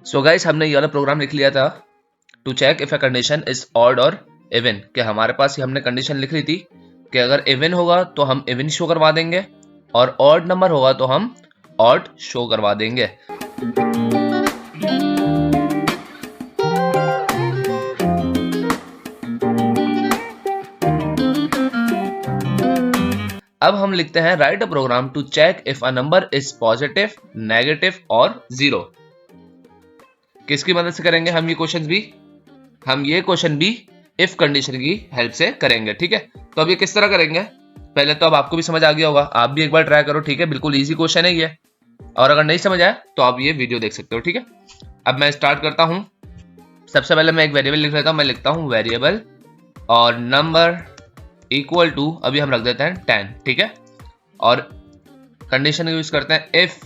So guys, हमने ये वाला प्रोग्राम लिख लिया था to check if a condition is odd और इवन। कि हमारे पास ही हमने कंडीशन लिख ली थी कि अगर इवन होगा तो हम इवन शो करवा देंगे और ऑड नंबर होगा तो हम ऑड शो करवा देंगे। अब हम लिखते हैं write a program to check if a number is positive, negative और जीरो। किसकी मदद से करेंगे हम ये क्वेश्चन भी? हम ये क्वेश्चन भी इफ कंडीशन की हेल्प से करेंगे। ठीक है, तो अब ये किस तरह करेंगे पहले तो अब आपको भी समझ आ गया होगा, आप भी एक बार ट्राई करो। ठीक है, बिल्कुल इजी क्वेश्चन है ये, और अगर नहीं समझ आया तो आप ये वीडियो देख सकते हो। ठीक है, अब मैं स्टार्ट करता हूं। सबसे पहले मैं एक वेरिएबल लिख लेता हूं। मैं लिखता हूं वेरिएबल और नंबर इक्वल टू, अभी हम रख देते हैं 10। ठीक है, और कंडीशन यूज करते हैं if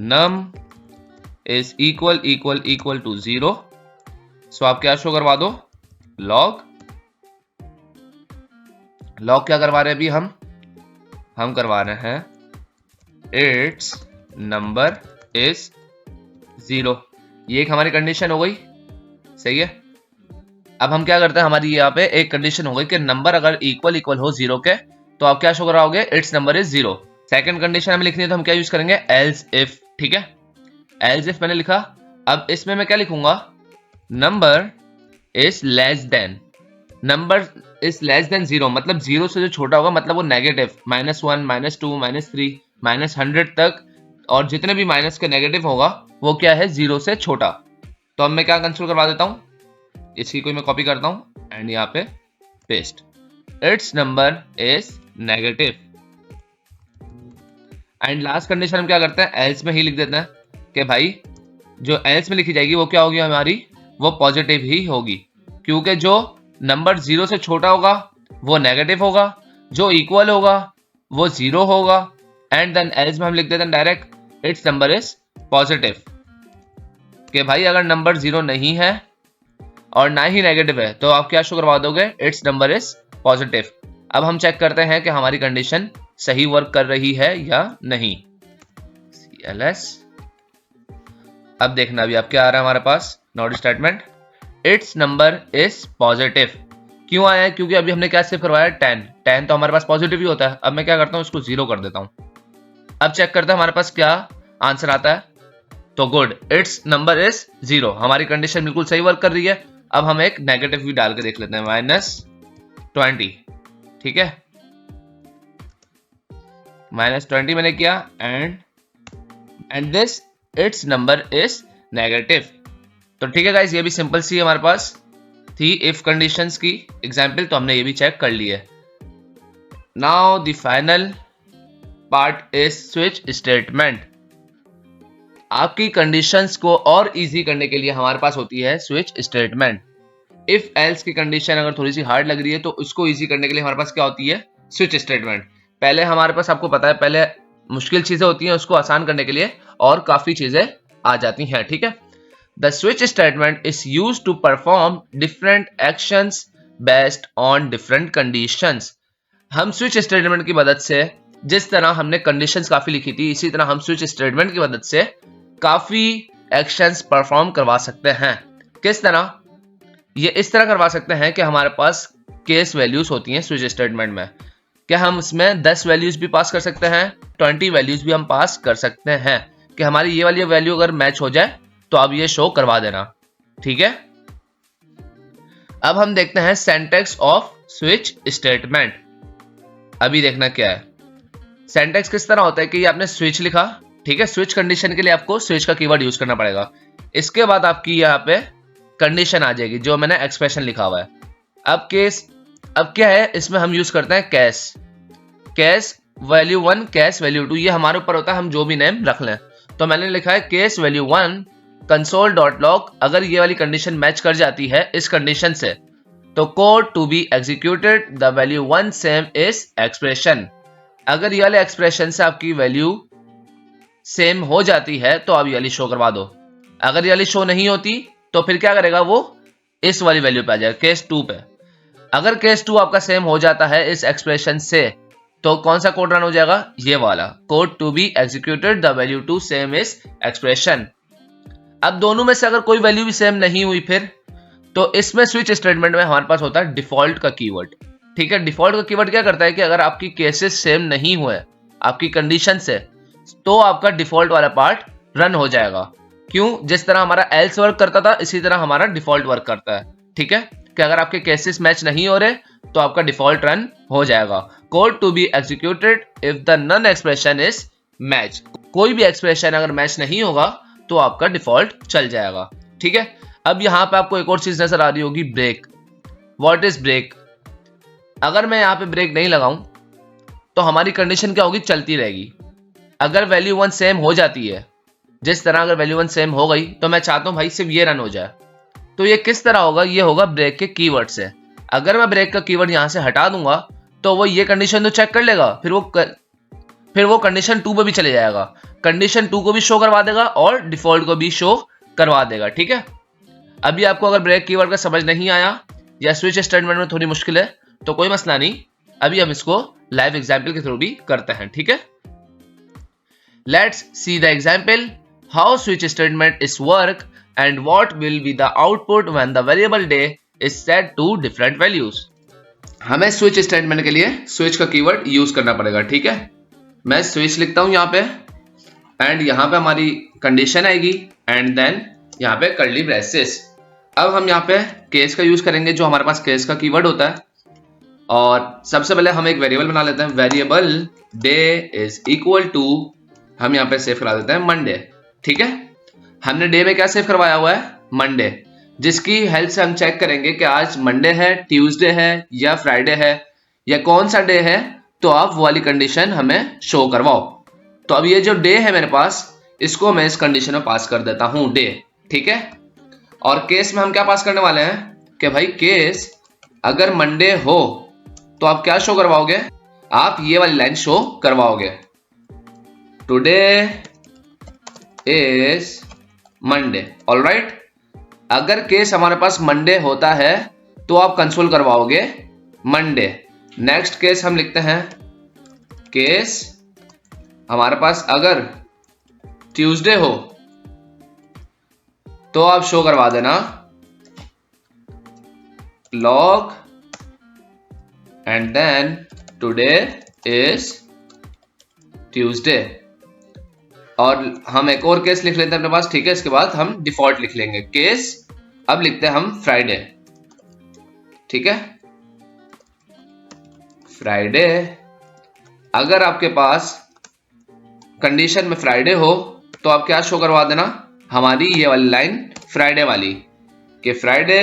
num is equal equal equal to 0। So आप क्या शो करवा दो? लॉग। लॉग क्या करवा रहे हैं अभी हम करवा रहे हैं इट्स नंबर इज 0। ये एक हमारी कंडीशन हो गई, सही है। अब हम क्या करते हैं, हमारी यहाँ पे एक कंडीशन हो गई कि नंबर अगर इक्वल इक्वल हो 0 के तो आप क्या शो कराओगे? It's number is 0। Second condition हमें लिखनी है तो हम क्या यूज करेंगे? Else if. ठीक है, एल्स इफ मैंने लिखा। अब इसमें मैं क्या लिखूंगा? Number is less then. Number is less then 0 मतलब 0 से जो छोटा होगा मतलब वो नेगेटिव, -1, -2, -3, -100 तक, और जितने भी माइनस के नेगेटिव होगा वो क्या है? 0 से छोटा। तो अब मैं क्या कंसिडर करवा देता हूं, इसी को मैं कॉपी करता हूं एंड यहाँ पे paste. It's number is negative. And last condition हम क्या करते हैं? एल्स में ही लिख देते हैं कि भाई जो एल्स में लिखी जाएगी वो क्या होगी हमारी? वो पॉजिटिव ही होगी, क्योंकि जो नंबर 0 से छोटा होगा वो नेगेटिव होगा, जो इक्वल होगा वो 0 होगा, एंड देन एल्स में हम लिख देते हैं direct it's number is positive. कि भाई अगर नंबर 0 नहीं है और ना ही नेगेटिव है तो आप क्या शो करवा दोगे? It's number is positive. अब हम चेक करते हैं कि हमारी कंडीशन सही वर्क कर रही है या नहीं। CLS। अब देखना अभी आप क्या आ रहा है हमारे पास not statement, it's number is positive. क्यों आया है? क्योंकि अभी हमने क्या सेव करवाया? 10 तो हमारे पास पॉजिटिव ही होता है। अब मैं क्या करता हूं, इसको 0 कर देता हूं। अब चेक करते हैं हमारे पास क्या आंसर आता है। तो गुड, इट्स नंबर इज 0। हमारी कंडीशन बिल्कुल सही वर्क कर रही है। अब हम एक नेगेटिव भी डाल के देख लेते हैं, -20। ठीक है, -20 मैंने किया and this it's number is negative. तो ठीक है गाइस, ये भी सिंपल सी हमारे पास थी इफ कंडीशंस की एग्जाम्पल, तो हमने ये भी चेक कर ली है। Now the final part is switch statement. आपकी कंडीशंस को और इजी करने के लिए हमारे पास होती है स्विच स्टेटमेंट। इफ एल्स की कंडीशन अगर थोड़ी सी हार्ड लग रही है तो उसको इजी करने के लिए हमारे पास क्या होती है? Switch statement. पहले हमारे पास, आपको पता है, पहले मुश्किल चीजें होती हैं, उसको आसान करने के लिए और काफी चीजें आ जाती हैं। ठीक है, the switch statement is used to perform different actions based on different conditions. हम स्विच स्टेटमेंट की मदद से, जिस तरह हमने कंडीशंस काफी लिखी थी, इसी तरह हम स्विच स्टेटमेंट की मदद से काफी एक्शंस परफॉर्म करवा सकते हैं। किस तरह? ये इस तरह करवा सकते हैं कि हमारे पास केस वैल्यूज होती हैं स्विच स्टेटमेंट में। क्या हम इसमें 10 वैल्यूज भी पास कर सकते हैं, 20 वैल्यूज भी हम पास कर सकते हैं कि हमारी ये वाली वैल्यू अगर मैच हो जाए तो आप ये शो करवा देना। ठीक है, अब हम देखते हैं सिंटैक्स ऑफ स्विच स्टेटमेंट। अभी देखना क्या है सिंटैक्स। किस तरह होता है कि ये आपने स्विच लिखा, ठीक है, स्विच कंडीशन के लिए आपको स्विच का कीवर्ड यूज करना पड़ेगा। इसके बाद आपकी यहाँ पे कंडीशन आ जाएगी जो मैंने एक्सप्रेशन लिखा हुआ है। अब क्या है, इसमें हम यूज करते हैं केस वैल्यू 1, केस वैल्यू 2। ये हमारे ऊपर होता है, हम जो भी नेम रख लें। तो मैंने लिखा है केस वैल्यू 1 console.log। अगर ये वाली कंडीशन मैच कर जाती है इस कंडीशन से तो code to be executed the value 1 same is expression. अगर ये वाले एक्सप्रेशन से आपकी वैल्यू सेम हो जाती है तो आप ये वाली शो करवा दो। अगर ये वाली शो नहीं होती तो फिर क्या करेगा, वो इस वाली वैल्यू पे आ जाएगा, केस 2 पे। अगर केस 2 आपका सेम हो जाता है इस एक्सप्रेशन से तो कौन सा कोड रन हो जाएगा? ये वाला, code to be executed the value 2 same is expression. अब दोनों में से अगर कोई वैल्यू भी सेम नहीं हुई फिर, तो इसमें स्विच स्टेटमेंट में हमारे पास होता है डिफॉल्ट का कीवर्ड। ठीक है, डिफॉल्ट का कीवर्ड क्या करता है कि अगर आपकी केसेस सेम नहीं हुए आपकी कंडीशन से, तो आपका डिफॉल्ट वाला पार्ट रन हो जाएगा। क्यों? जिस तरह हमारा एल्स वर्क करता था इसी तरह हमारा डिफॉल्ट वर्क करता है। ठीक है, कि अगर आपके केसेस मैच नहीं हो रहे तो आपका डिफॉल्ट रन हो जाएगा। Code to be executed if the none expression is match. कोई भी एक्सप्रेशन अगर मैच नहीं होगा तो आपका डिफॉल्ट चल जाएगा। ठीक है, अब यहां पे आपको एक और चीज नजर आ रही होगी, ब्रेक। What is break? अगर मैं यहां पे ब्रेक नहीं लगाऊं तो हमारी कंडीशन क्या होगी, चलती रहेगी। अगर वैल्यू 1 सेम हो जाती है, जिस तरह अगर वैल्यू 1 सेम हो गई तो मैं चाहता हूं भाई सिर्फ ये रन हो जाए, तो ये किस तरह होगा, ये होगा ब्रेक के कीवर्ड से। अगर मैं ब्रेक का कीवर्ड यहां से हटा दूंगा तो वो ये कंडीशन तो चेक कर लेगा, फिर वो कंडीशन 2 पे भी चले जाएगा, कंडीशन 2 को भी शो करवा देगा और डिफॉल्ट को भी शो करवा देगा। ठीक है, अभी आपको अगर ब्रेक कीवर्ड का समझ नहीं आया या स्विच स्टेटमेंट में थोड़ी मुश्किल है तो कोई मसला नहीं, अभी हम इसको लाइव एग्जाम्पल के थ्रू भी करते हैं। ठीक है, let's see the example how switch statement is work and what will be the output when the variable day is set to different values। हमें स्विच स्टेटमेंट के लिए स्विच का कीवर्ड यूज करना पड़ेगा। ठीक है, मैं स्विच लिखता हूं यहां पे एंड यहां पे हमारी कंडीशन आएगी एंड देन यहां पे कर्ली ब्रेसेस। अब हम यहां पे केस का यूज करेंगे, जो हमारे पास केस का कीवर्ड होता है। और सबसे पहले हम एक वेरिएबल बना लेते हैं, variable day is equal to, हम यहां पे सेव करा देते हैं मंडे। ठीक है, हमने डे में क्या सेव करवाया हुआ है, मंडे, जिसकी हेल्प से हम चेक करेंगे कि आज मंडे है, ट्यूसडे है या फ्राइडे है या कौन सा डे है, तो आप वो वाली कंडीशन हमें शो करवाओ। तो अब ये जो डे है मेरे पास, इसको मैं इस कंडीशन में पास कर देता हूं, डे। ठीक है, और केस में हम क्या पास करने वाले हैं कि भाई केस अगर मंडे हो तो आप क्या शो करवाओगे, आप ये वाली लाइन शो करवाओगे, टुडे इज मंडे। ऑलराइट, अगर केस हमारे पास मंडे होता है तो आप कंसोल करवाओगे मंडे। नेक्स्ट केस हम लिखते हैं, केस हमारे पास अगर ट्यूसडे हो तो आप शो करवा देना log and then today is Tuesday. और हम एक और केस लिख लेते हैं अपने पास। ठीक है, इसके बाद हम डिफॉल्ट लिख लेंगे केस, अब लिखते हैं हम फ्राइडे। ठीक है, फ्राइडे अगर आपके पास कंडीशन में फ्राइडे हो तो आप क्या शो करवा देना, हमारी ये वाली लाइन फ्राइडे वाली, कि Friday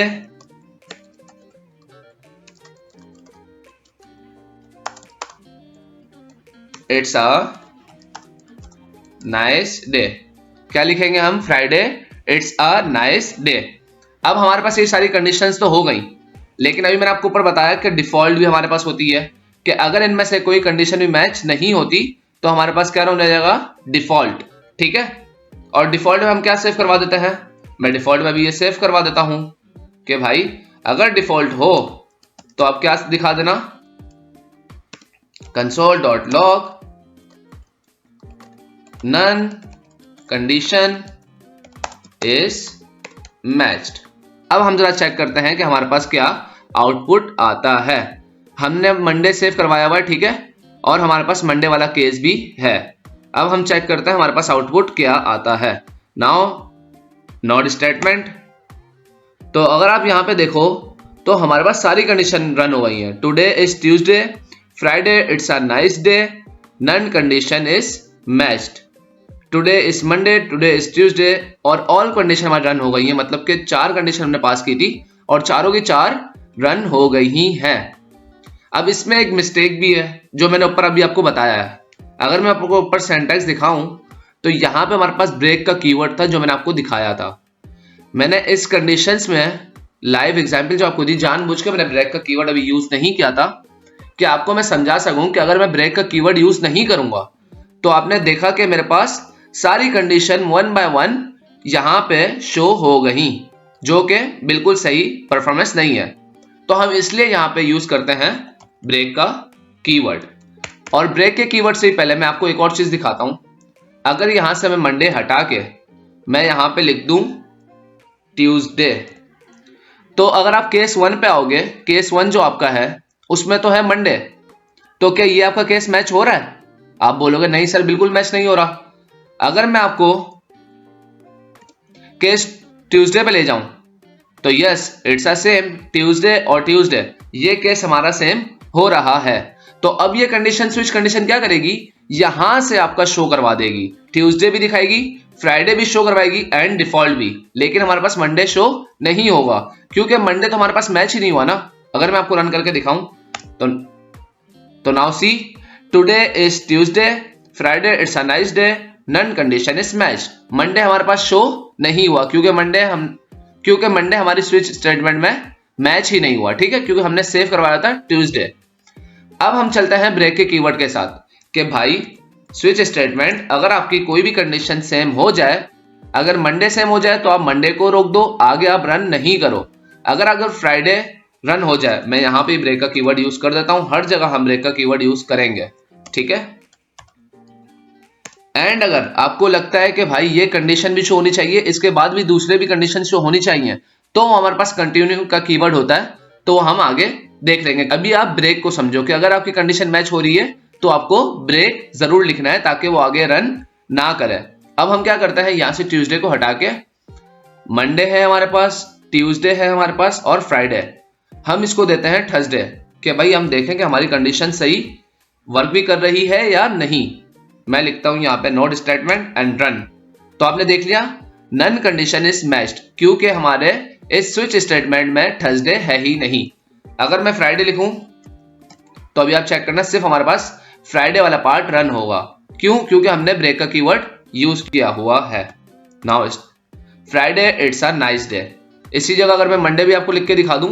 it's a nice day. क्या लिखेंगे हम, Friday it's a nice day. अब हमारे पास ये सारी कंडीशंस तो हो गई, लेकिन अभी मैंने आपको ऊपर बताया कि डिफॉल्ट भी हमारे पास होती है, कि अगर इनमें से कोई कंडीशन भी मैच नहीं होती तो हमारे पास क्या रह जाएगा, डिफॉल्ट। ठीक है, और डिफॉल्ट में हम क्या सेव करवा देते हैं, मैं डिफॉल्ट में भी ये सेव करवा देता हूं कि भाई अगर डिफॉल्ट हो तो आप क्या दिखा देना, console.log none condition is matched। अब हम जरा चेक करते हैं कि हमारे पास क्या आउटपुट आता है। हमने मंडे सेव करवाया हुआ है, ठीक है, और हमारे पास मंडे वाला केस भी है। अब हम चेक करते हैं हमारे पास आउटपुट क्या आता है। नाउ नॉट स्टेटमेंट, तो अगर आप यहां पे देखो तो हमारे पास सारी कंडीशन रन हो गई हैं। Today is Tuesday, Friday it's a nice day, none condition is matched, today is Monday, today is Tuesday, और ऑल कंडीशन हमारी रन हो गई है। मतलब कि 4 कंडीशन हमने पास की थी और चारों की 4 रन हो गई ही हैं। अब इसमें एक मिस्टेक भी है जो मैंने ऊपर अभी आपको बताया है। अगर मैं आपको ऊपर सिंटैक्स दिखाऊं तो यहां पे हमारे पास ब्रेक का कीवर्ड था जो मैंने आपको दिखाया था। मैंने इस कंडीशंस में लाइव एग्जांपल जो आपको दी, जानबूझ के मैंने ब्रेक का कीवर्ड अभी यूज नहीं किया था कि आपको मैं समझा सकूं कि अगर मैं ब्रेक का कीवर्ड यूज नहीं करूंगा तो आपने देखा कि मेरे पास सारी कंडीशन 1 बाय 1 यहां पे शो हो गई, जो कि बिल्कुल सही परफॉर्मेंस नहीं है। तो हम इसलिए यहां पे यूज करते हैं ब्रेक का कीवर्ड। और ब्रेक के कीवर्ड से पहले मैं आपको एक और चीज दिखाता हूं। अगर यहां से मैं मंडे हटा के मैं यहां पे लिख दूं ट्यूसडे। तो अगर आप केस 1 पे आओगे, केस 1 जो आपका है उसमें तो है मंडे, तो क्या ये आपका केस मैच हो रहा है? आप बोलोगे नहीं सर बिल्कुल मैच नहीं हो रहा। अगर मैं आपको केस ट्यूसडे पे ले जाऊं तो yes it's a same, Tuesday और ट्यूसडे ये केस हमारा सेम हो रहा है। तो अब ये कंडीशन स्विच कंडीशन क्या करेगी, यहां से आपका शो करवा देगी, ट्यूसडे भी दिखाएगी, फ्राइडे भी शो करवाएगी एंड डिफॉल्ट भी, लेकिन हमारे पास मंडे शो नहीं होगा क्योंकि मंडे तो हमारे पास मैच ही नहीं हुआ ना। अगर मैं आपको रन करके दिखाऊं तो now see today is Tuesday, Friday it's a nice day, none condition is match. Monday हमारे पास शो नहीं हुआ क्योंकि मंडे हमारी स्विच स्टेटमेंट में मैच ही नहीं हुआ, ठीक है, क्योंकि हमने सेव करवाया था ट्यूसडे। अब हम चलते हैं ब्रेक के कीवर्ड के साथ कि भाई स्विच स्टेटमेंट अगर आपकी कोई भी कंडीशन सेम हो जाए, अगर मंडे सेम हो जाए तो आप मंडे को रोक दो, आगे आप रन नहीं करो। अगर फ्राइडे रन हो जाए, मैं यहां पे ब्रेक का कीवर्ड यूज कर देता हूं, हर जगह हम ब्रेक का कीवर्ड यूज करेंगे, ठीक है। एंड अगर आपको लगता है कि भाई ये कंडीशन भी शो होनी चाहिए, इसके बाद भी दूसरे भी कंडीशन शो होनी चाहिए, तो हमारे पास कंटिन्यू का कीवर्ड होता है, तो हम आगे देख लेंगे। अभी आप ब्रेक को समझो कि अगर आपकी कंडीशन मैच हो रही है तो आपको ब्रेक जरूर लिखना है ताकि वो आगे रन ना करे। अब हम क्या करते हैं, यहां से ट्यूसडे को हटा के मंडे है हमारे पास, ट्यूसडे है हमारे पास और फ्राइडे, हम इसको देते हैं थर्सडे कि भाई हम देखें कि हमारी कंडीशन सही वर्क भी कर रही है या नहीं। मैं लिखता हूं यहां पे नोट स्टेटमेंट एंड रन। तो आपने देख लिया नन कंडीशन इज मैच्ड, क्योंकि हमारे इस स्विच स्टेटमेंट में थर्सडे है ही नहीं। अगर मैं फ्राइडे लिखूं तो अभी आप चेक करना, सिर्फ हमारे पास फ्राइडे वाला पार्ट रन होगा। क्यों? क्योंकि हमने ब्रेक का कीवर्ड यूज किया हुआ है। Now Friday it's a nice day, इसी जगह अगर मैं मंडे भी आपको लिख के दिखा दूं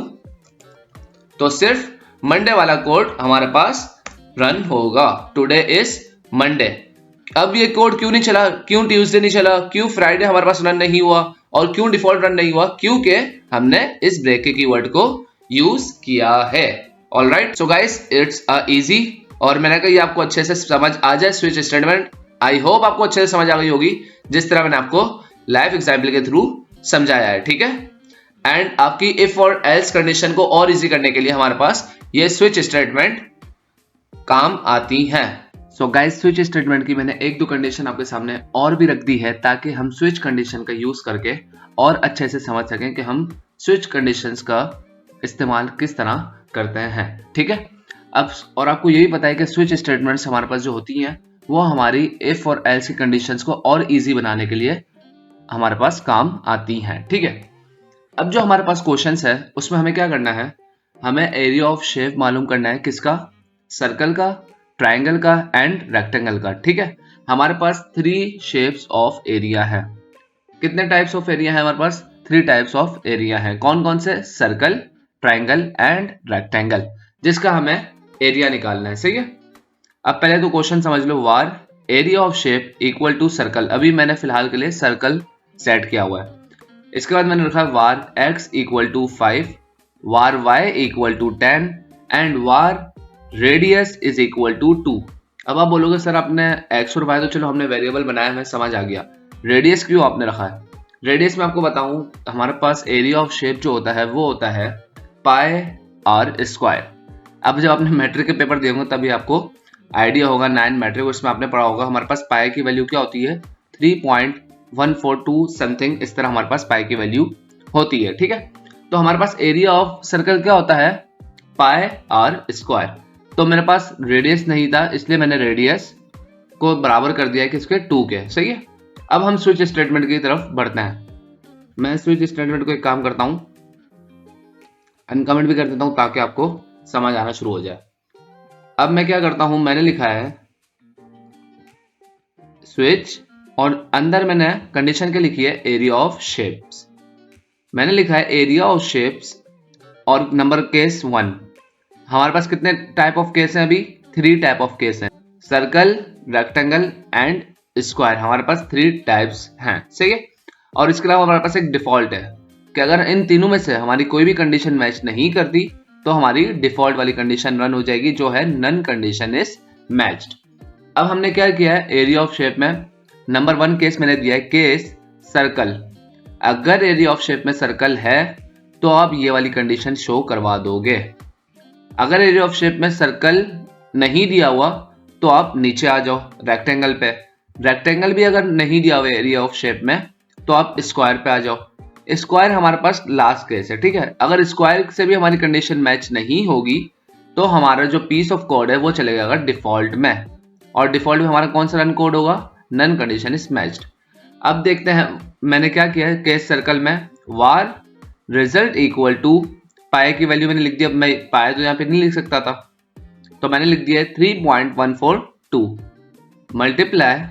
तो सिर्फ मंडे वाला कोड हमारे पास रन होगा, टुडे इज मंडे। अब ये कोड क्यों नहीं चला, क्यों ट्यूसडे नहीं चला, क्यों फ्राइडे हमारे पास रन नहीं हुआ और क्यों डिफॉल्ट रन नहीं हुआ? क्योंकि हमने इस ब्रेक के कीवर्ड को यूज किया है। Alright, so guys it's easy, और मैंने कहा ये आपको अच्छे से समझ आ जाए स्विच स्टेटमेंट। आई होप आपको अच्छे से समझ आ गई होगी जिस तरह मैंने आपको लाइव एग्जाम्पल के थ्रू समझाया है, ठीक है। एंड आपकी इफ और एल्स कंडीशन को और इजी करने के लिए हमारे पास ये स्विच स्टेटमेंट काम आती हैं। सो गाइस स्विच स्टेटमेंट की मैंने एक दो कंडीशन आपके सामने और भी रख दी है ताकि हम स्विच कंडीशन का यूज करके और अच्छे से समझ सकें कि हम स्विच कंडीशंस का इस्तेमाल किस तरह करते हैं, ठीक है। अब और आपको यही पता है कि स्विच स्टेटमेंट्स हमारे पास जो होती हैं वो हमारी इफ और एल्स की कंडीशंस को और इजी बनाने के लिए हमारे पास काम आती हैं, ठीक है। अब जो हमारे पास क्वेश्चंस है उसमें हमें क्या करना है, हमें एरिया ऑफ शेप मालूम करना है, किसका? सर्कल का, ट्राइंगल का एंड रेक्टेंगल का, ठीक है। हमारे पास 3 शेप्स ऑफ एरिया है। कितने टाइप्स ऑफ एरिया है हमारे पास? 3 टाइप्स ऑफ एरिया है। कौन कौन से? सर्कल, ट्राइंगल एंड रेक्टेंगल, जिसका हमें एरिया निकालना है, सही है। अब पहले तो क्वेश्चन समझ लो, var area of shape equal to circle, अभी मैंने फिलहाल के लिए सर्कल सेट किया हुआ है। इसके बाद मैंने रखा var x equal to 5, var y equal to 10 and var radius is equal to 2। अब आप बोलोगे सर आपने x और y तो चलो हमने वेरिएबल बनाया, हमें समझ आ गया, रेडियस क्यों आपने रखा है? रेडियस में आपको बताऊं, हमारे पास एरिया ऑफ शेप जो होता है वो होता है पाई आर स्क्वायर। अब जब आपने मैट्रिक के पेपर दिए होंगे तभी आपको आइडिया होगा, 9 मैट्रिक उसमें आपने पढ़ा होगा, हमारे पास पाई की वैल्यू क्या होती है? 3.142 समथिंग, इस तरह हमारे पास पाई की वैल्यू होती है, ठीक है। तो हमारे पास एरिया ऑफ सर्कल क्या होता है? पाई आर स्क्वायर। तो मेरे पास रेडियस नहीं था इसलिए मैंने रेडियस को बराबर कर दिया है किसके? 2 के, सही है। अब हम स्विच स्टेटमेंट की तरफ बढ़ते हैं। मैं स्विच स्टेटमेंट को एक काम करता हूं, अनकमेंट भी कर देता हूं ताकि आपको समझ आना शुरू हो जाए। अब मैं क्या करता हूं, मैंने लिखा है स्विच और अंदर मैंने कंडीशन के लिखी है एरिया ऑफ शेप्स। मैंने लिखा है एरिया ऑफ शेप्स और नंबर केस 1। हमारे पास कितने टाइप ऑफ केस हैं? अभी 3 टाइप ऑफ केस हैं, सर्कल, रेक्टेंगल एंड स्क्वायर। हमारे पास 3 टाइप्स हैं, सही है। और इसके अलावा हमारे पास एक डिफॉल्ट है कि अगर इन तीनों में से हमारी कोई भी कंडीशन मैच नहीं करती तो हमारी डिफॉल्ट वाली कंडीशन रन हो जाएगी, जो है नन कंडीशन इज मैच्ड। अब हमने क्या किया है, एरिया ऑफ शेप में नंबर 1 केस मैंने दिया है केस सर्कल। अगर एरिया ऑफ शेप में सर्कल है तो आप ये वाली कंडीशन शो करवा दोगे। अगर एरिया ऑफ शेप में सर्कल नहीं दिया हुआ तो आप नीचे आ जाओ रेक्टेंगल पे। रेक्टेंगल भी अगर नहीं दिया हुआ एरिया ऑफ शेप में तो आप स्क्वायर पे आ जाओ। स्क्वायर हमारे पास लास्ट केस है, ठीक है। अगर स्क्वायर से भी हमारी कंडीशन मैच नहीं होगी तो हमारा जो पीस ऑफ कोड है वो चले जाएगा डिफॉल्ट में, और डिफॉल्ट में हमारा कौन सा रन कोड होगा, नन कंडीशन इज मैच्ड। अब देखते हैं मैंने क्या किया है केस सर्कल में, वार रिजल्ट इक्वल टू पाई की वैल्यू मैंने लिख दी। अब मैं पाई तो यहाँ पे नहीं लिख सकता था तो मैंने लिख दिया 3.142 multiply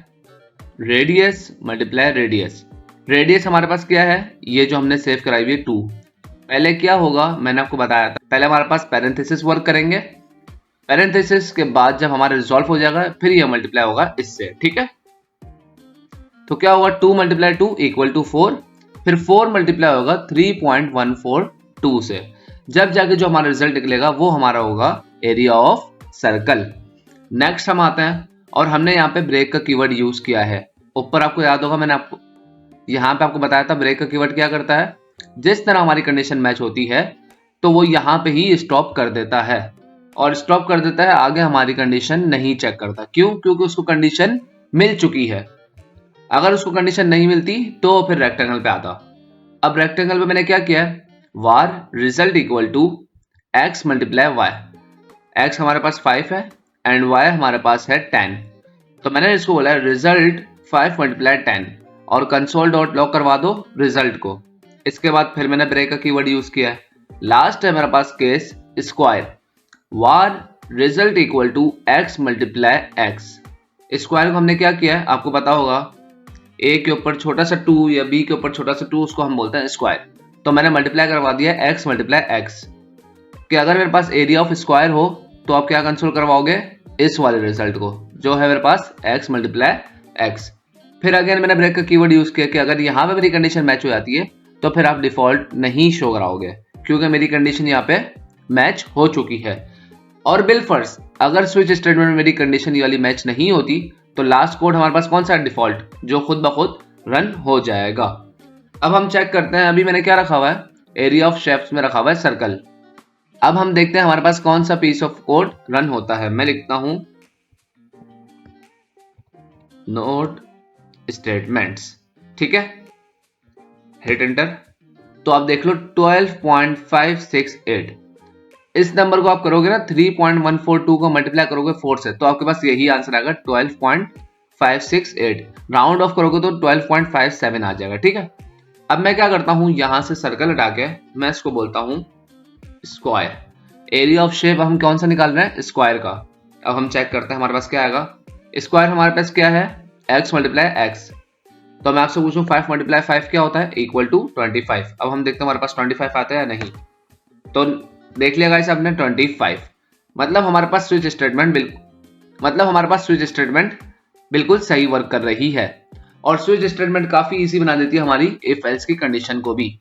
radius multiply radius. Radius हमारे पास क्या है, ये जो हमने सेव कराई हुई है 2। पहले क्या होगा मैंने आपको बताया था, पहले हमारे पास पैरेंथेसिस वर्क करेंगे, पैरेंथेसिस के बाद जब हमारा रिजॉल्व हो जाएगा फिर ये मल्टीप्लाई होगा इससे, ठीक है। तो क्या होगा 2 मल्टीप्लाई 2 इक्वल टू 4, फिर 4 मल्टीप्लाई होगा 3.142 से। जब जाके जो हमारा रिजल्ट निकलेगा वो हमारा होगा एरिया ऑफ सर्कल। नेक्स्ट हम आते हैं और हमने यहाँ पे ब्रेक का कीवर्ड यूज किया है। ऊपर आपको याद होगा मैंने आपको यहाँ पे आपको बताया था ब्रेक का कीवर्ड क्या करता है, जिस तरह हमारी कंडीशन मैच होती है तो वो यहाँ पे ही स्टॉप कर देता है, और स्टॉप कर देता है, आगे हमारी कंडीशन नहीं चेक करता। क्यों? क्योंकि उसको कंडीशन मिल चुकी है। अगर उसको कंडीशन नहीं मिलती तो फिर रेक्टेंगल पे आता। अब रेक्टेंगल पे मैंने क्या किया है, var result equal to X multiply Y. X हमारे पास 5 है एंड वाई हमारे पास है 10, तो मैंने इसको बोला रिजल्ट 5 मल्टीप्लाई 10 और कंसोल डॉट लॉग करवा दो रिजल्ट को। इसके बाद फिर मैंने ब्रेक का कीवर्ड यूज किया है। लास्ट है मेरे पास case square, var result equal to X multiply X. Square को हमने क्या किया है आपको पता होगा, ए के ऊपर छोटा सा 2 या बी के ऊपर छोटा सा 2 उसको हम बोलते हैं स्क्वायर। तो मैंने मल्टीप्लाई करवा दिया एक्स मल्टीप्लाई एक्स कि अगर मेरे पास एरिया ऑफ स्क्वायर हो तो आप क्या कंसोल करवाओगे, इस वाले रिजल्ट को जो है मेरे पास एक्स मल्टीप्लाई एक्स। फिर अगेन मैंने ब्रेक का कीवर्ड यूज किया कि अगर यहाँ पे मेरी कंडीशन मैच हो जाती है तो फिर आप डिफॉल्ट नहीं शो कराओगे क्योंकि मेरी कंडीशन यहाँ पे मैच हो चुकी है। और बिलफर्स अगर स्विच स्टेटमेंट में मेरी कंडीशन ये वाली मैच नहीं होती तो लास्ट कोड हमारे पास कौन सा डिफॉल्ट जो खुद ब खुद रन हो जाएगा। अब हम चेक करते हैं, अभी मैंने क्या रखा हुआ है, एरिया ऑफ शेप्स में रखा हुआ है सर्कल। अब हम देखते हैं हमारे पास कौन सा पीस ऑफ कोड रन होता है। मैं लिखता हूं नोट स्टेटमेंट्स, ठीक है, हिट एंटर। तो आप देख लो 12.568 इस नंबर को आप करोगे ना 3.142 को मल्टीप्लाई करोगे 4 से तो आपके पास यही आंसर आएगा 12.568। राउंड ऑफ करोगे तो 12.57 आ जाएगा, ठीक है। अब मैं क्या करता हूं, यहां से सर्कल हटा के मैं इसको बोलता हूं स्क्वायर। एरिया ऑफ शेप हम कौन सा निकाल रहे हैं, स्क्वायर का। अब हम चेक करते हैं हमारे पास क्या आएगा, स्क्वायर हमारे पास क्या है x मल्टीप्लाई एक्स। तो मैं आपसे पूछूं 5 मल्टीप्लाई 5 क्या होता है, इक्वल टू 25। अब हम देखते हैं हमारे पास 25 आता है या नहीं। तो देख लिया गाइस आपने 25, मतलब हमारे पास स्विच स्टेटमेंट बिल्कुल सही वर्क कर रही है। और स्विच स्टेटमेंट काफी इजी बना देती है हमारी इफ एल्स की कंडीशन को भी।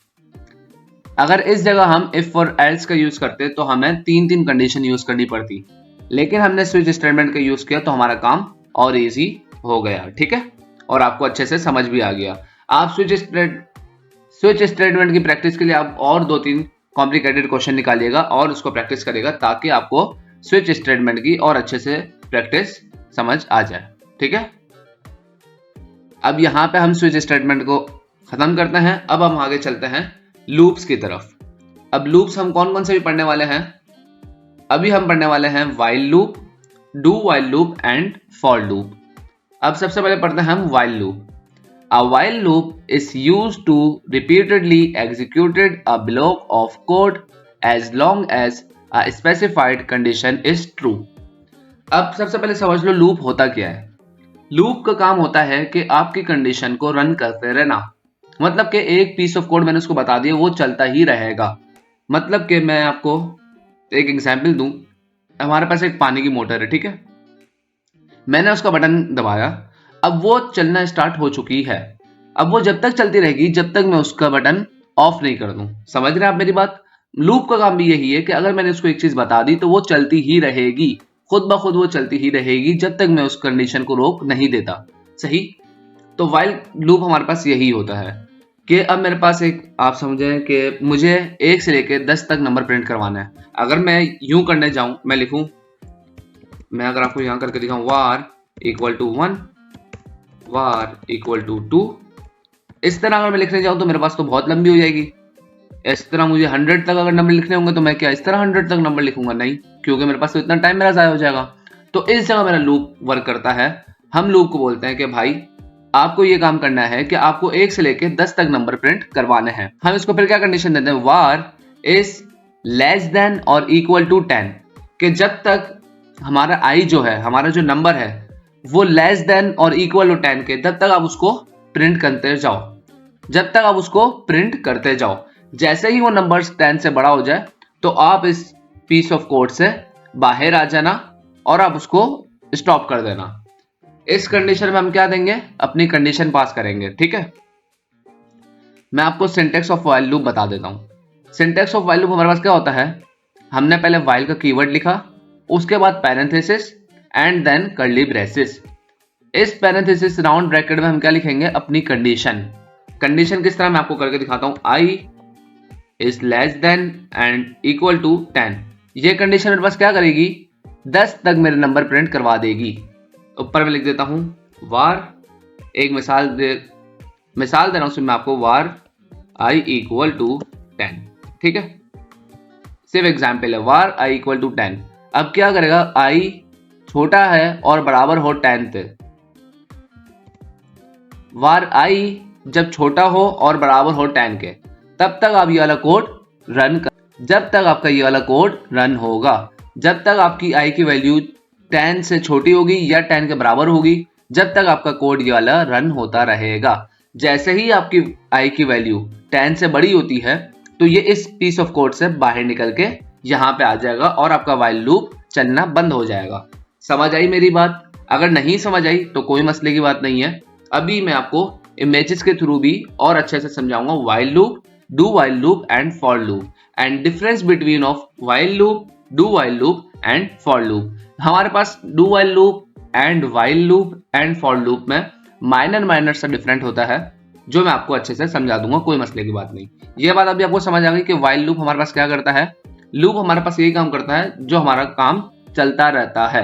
अगर इस जगह हम इफ और एल्स का यूज करते तो हमें 3 कंडीशन यूज करनी पड़ती, लेकिन हमने स्विच स्टेटमेंट का यूज किया तो हमारा काम और इजी हो गया, ठीक है, और आपको अच्छे से समझ भी आ गया। आप स्विच स्टेटमेंट की प्रैक्टिस के लिए आप और 2-3 कॉम्प्लिकेटेड क्वेश्चन निकालिएगा और उसको प्रैक्टिस करिएगा ताकि आपको स्विच स्टेटमेंट की और अच्छे से प्रैक्टिस समझ आ जाए, ठीक है। अब यहाँ पे हम स्विच स्टेटमेंट को खत्म करते हैं। अब हम आगे चलते हैं लूप्स की तरफ। अब लूप्स हम कौन कौन से भी पढ़ने वाले हैं, अभी हम पढ़ने वाले हैं while loop, do while loop and for loop. अब सबसे पहले पढ़ते हैं हम while loop. A while loop is used to repeatedly executed a block of code as long as a specified condition is true। अब सबसे पहले समझ लो लूप होता क्या है। लूप का काम होता है कि आपकी कंडीशन को रन करते रहना, मतलब कि एक पीस ऑफ कोड मैंने उसको बता दिया वो चलता ही रहेगा। मतलब कि मैं आपको एक एग्जांपल दूं, हमारे पास एक पानी की मोटर है, ठीक है, मैंने उसका बटन दबाया, अब वो चलना स्टार्ट हो चुकी है। अब वो जब तक चलती रहेगी जब तक मैं उसका बटन ऑफ नहीं कर दूं। समझ रहे हैं आप मेरी बात। लूप का काम भी यही है कि अगर मैंने उसको एक चीज बता दी तो वो चलती ही रहेगी, खुद ब खुद वो चलती ही रहेगी जब तक मैं उस कंडीशन को रोक नहीं देता। सही। तो वाइल लूप हमारे पास यही होता है कि अब मेरे पास एक, आप समझें कि मुझे 1 से लेके 10 तक नंबर प्रिंट करवाना है। अगर मैं यूं करने जाऊं, मैं लिखूं, मैं अगर आपको यहां करके दिखाऊं var equal to 1, var equal to 2, इस तरह अगर मैं लिखने जाऊं तो मेरे पास तो बहुत लंबी हो जाएगी। इस तरह मुझे 100 तक अगर नंबर लिखने होंगे तो मैं क्या इस तरह 100 तक नंबर लिखूंगा? नहीं, क्योंकि मेरे पास तो इतना टाइम मेरा ज़ाया हो जाएगा। तो इस जगह मेरा लूप वर्क करता है। हम लूप को बोलते हैं कि भाई आपको ये काम करना है कि आपको 1 से लेके 10 तक नंबर प्रिंट करवाने हैं। हम इसको फिर क्या कंडीशन देते हैं, var इज लेस देन और इक्वल टू 10, कि जब तक हमारा आई जो है, हमारा जो नंबर है वो लेस देन और इक्वल टू 10 के, तब तक आप उसको प्रिंट करते जाओ, जब तक आप उसको प्रिंट करते जाओ। जैसे ही वो नंबर 10 से बड़ा हो जाए तो आप इस पीस ऑफ कोड से बाहर आ जाना और आप उसको स्टॉप कर देना। इस कंडीशन में हम क्या देंगे, अपनी कंडीशन पास करेंगे। ठीक है, मैं आपको सिंटेक्स ऑफ व्हाइल लूप बता देता हूं। सिंटेक्स ऑफ व्हाइल लूप हमारे पास क्या होता है, हमने पहले व्हाइल का कीवर्ड लिखा, उसके बाद parenthesis and then curly braces. इस पैरेंथेसिस राउंड ब्रैकेट में हम क्या लिखेंगे, अपनी कंडीशन। कंडीशन किस तरह मैं आपको करके दिखाता हूं, I is less than and equal to 10। ये कंडीशन मेरे पास क्या करेगी, 10 तक मेरे नंबर प्रिंट करवा देगी। ऊपर में लिख देता हूं वार, एक मिसाल दे रहा हूं उसमें मैं आपको, वार आई इक्वल टू 10। ठीक है, सिर्फ एग्जाम्पल है, वार आई इक्वल टू 10। अब क्या करेगा, आई छोटा है और बराबर हो 10 से, वार आई जब छोटा हो और बराबर हो 10 के, तब तक आप ये वाला कोड रन कर, जब तक आपका ये वाला कोड रन होगा, जब तक आपकी आई की वैल्यू 10 से छोटी होगी या 10 के बराबर होगी, जब तक आपका कोड ये वाला रन होता रहेगा। जैसे ही आपकी आई की वैल्यू 10 से बड़ी होती है तो ये इस पीस ऑफ कोड से बाहर निकल के यहाँ पे आ जाएगा और आपका व्हाइल लूप चलना बंद हो जाएगा। समझ आई मेरी बात? अगर नहीं समझ आई तो कोई मसले की बात नहीं है, अभी मैं आपको इमेजेस के थ्रू भी और अच्छे से समझाऊंगा while loop, do while loop and for loop, and difference between of while loop, do while loop and for loop. हमारे पास do while loop and while loop and for loop में minor सा different होता है, जो मैं आपको अच्छे से समझा दूंगा, कोई मसले की बात नहीं। ये बात अभी आपको समझ आ गई कि व्हाइल लूप हमारे पास क्या करता है। लूप हमारे पास यही काम करता है जो हमारा काम चलता रहता है।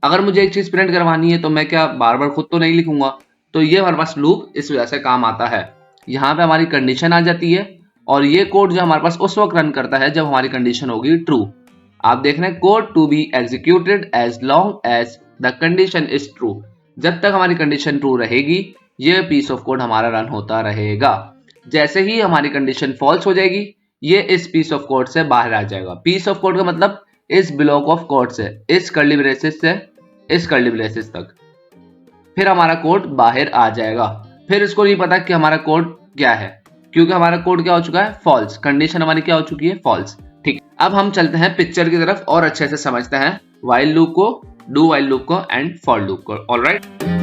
अगर मुझे एक चीज प्रिंट करवानी है तो मैं क्या बार बार खुद तो नहीं लिखूंगा, तो ये हमारे पास लूप इस वजह से काम आता है। यहाँ पे हमारी कंडीशन आ जाती है और ये कोड जो हमारे पास उस वक्त रन करता है जब हमारी कंडीशन होगी ट्रू। आप देख रहे हैं, code to be executed as long as the condition is true. जब तक हमारी कंडीशन ट्रू रहेगी ये पीस ऑफ कोड हमारा रन होता रहेगा। जैसे ही हमारी कंडीशन फॉल्स हो जाएगी ये इस पीस ऑफ कोड से बाहर आ जाएगा। पीस ऑफ कोड का मतलब इस ब्लॉक ऑफ कोड से, इस कर्ली ब्रेसेस से इस कर्ली ब्रेसेस तक, फिर हमारा कोड बाहर आ जाएगा। फिर इसको नहीं पता कि हमारा कोड क्या है, क्योंकि हमारा कोड क्या हो चुका है, फॉल्स। कंडीशन हमारी क्या हो चुकी है, फॉल्स। ठीक, अब हम चलते हैं पिक्चर की तरफ और अच्छे से समझते हैं व्हाइल लूप को, डू व्हाइल लूप को एंड फॉर लूप को। ऑलराइट।